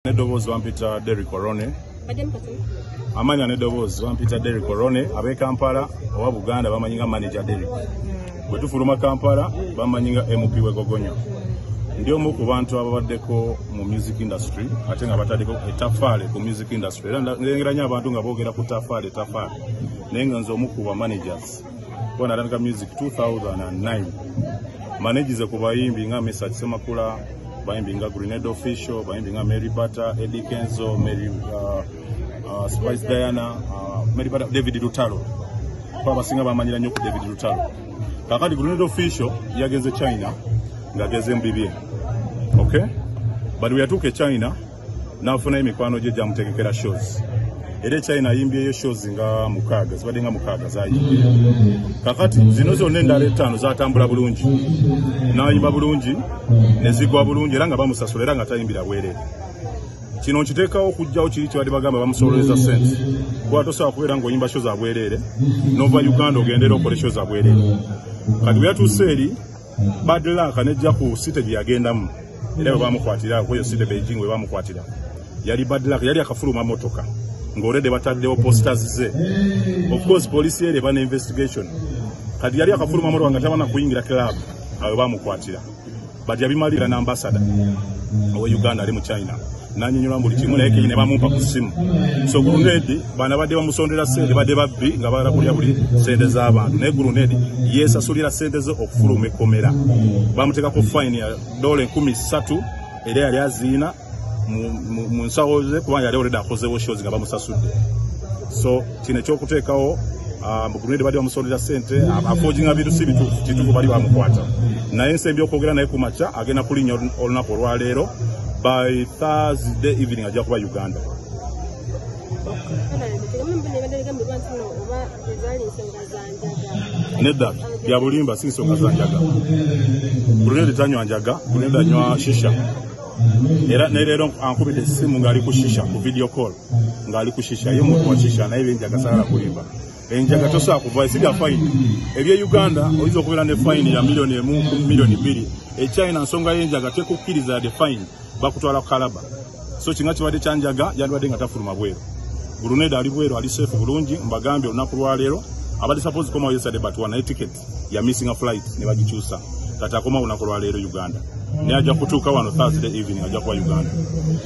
Nedovozi wampita Derrick Orone. Amanya Nedovozi wampita Derrick Orone abe Kampala owa Buganda bamanyinga manager Derrick. Bwe tufuluma Kampala bamanyinga MP we Gogonyo. Ndio mu ku bantu ababaddeko mu music industry ate nga bataddeko etafale ku music industry. Era ngeranya abantu nga boogera ku tafale. Nenga nzo mu ku ba managers. Bona atandika music 2009. Managers ku bayimbi nga Mesa Kisemakula, bayimbi nga Grenade Official, bayimbi nga Mary Butter, Eddie Kenzo, Mary Spice Diana, Mary Butter, David Lutalo. Kwa basinga bamanyira nnyo ku David Lutalo. Kakati Grenade Official yageze China ngageze mbibye. Okay? But we atuke China nafuna emikwano gye jamutegekera shows. Ere China yimbye shows nga mukaga, zibadde nga mukaga zayimbye. Kakati zino zonna endala etaano zatambula bulungi. Nayimba bulungi, nezigwa bulungi era nga bamusasula era nga tayimbira bwerere. Kino nkiteekawo okujjawo kiri kibadde bagamba bamusololeza sente. Kuba tosobola kubeera ng'oyimba shows za bwerere, n'ova Uganda ogendera okole shows za bwerere. Kati bwe yatuuse eri bad luck anejja ku site gye yagendamu. Era bwe bamukwatira kweyo site Beijing we bamukwatira. Yali bad luck, yali akafuluma motoka. Ng'olede bataddewo posters ze. Of course police ere bana investigation. Kati yali akafuluma motoka nga tabana kuyingira club awe bamukwatira. But yabimalira na ambassador owe Uganda ali mu China. Nanyinyula buli kimu naye ne bamumpa ku simu. So Grenade bana badde bamusondera sente badde babbi nga balakulya buli sente z'abantu. Naye Grenade yesasulira sente zo okufuluma ekomera. Bamuteka ku fine ya $13 era yali aziina mu nsawo ze kuba yali already akozewo shows nga bamusasudde. So kino ekyokuteekawo Grenade badde bamusondera sente afojinga bintu si bituufu bali bamukwata. Naye ensembi okwogera naye ku makya agenda kulinnya olunaku olwaleero. By Thursday evening ajja kuba Uganda. Nedda ya bulimba si nsonga za njaga. Grenade tanywa njaga, Grenade anywa shisha. Era leero ankubidde essimu ng'ali ku shisha ku video call. Ng'ali ku shisha ye muntu wa shisha naye byenjaga sala kulimba. Enjaga tosobola kuva esibya fine. Ebye Uganda oyinza okubeera ne fine ya $1 million, China nsonga y'enjaga tekukkiriza de fine. Bakutwala kalaba. So kinga kibadde kyanjaga yalwadde nga tafuluma bweru. Grenade ali bweru ali safe bulungi mbagambye olunaku lwaleero abadde suppose koma yesterday but one ticket ya missing a flight ne bagikyusa. Kati akoma olunaku lwaleero Uganda. Ne ajja kutuuka wano Thursday evening ajja kuba Uganda.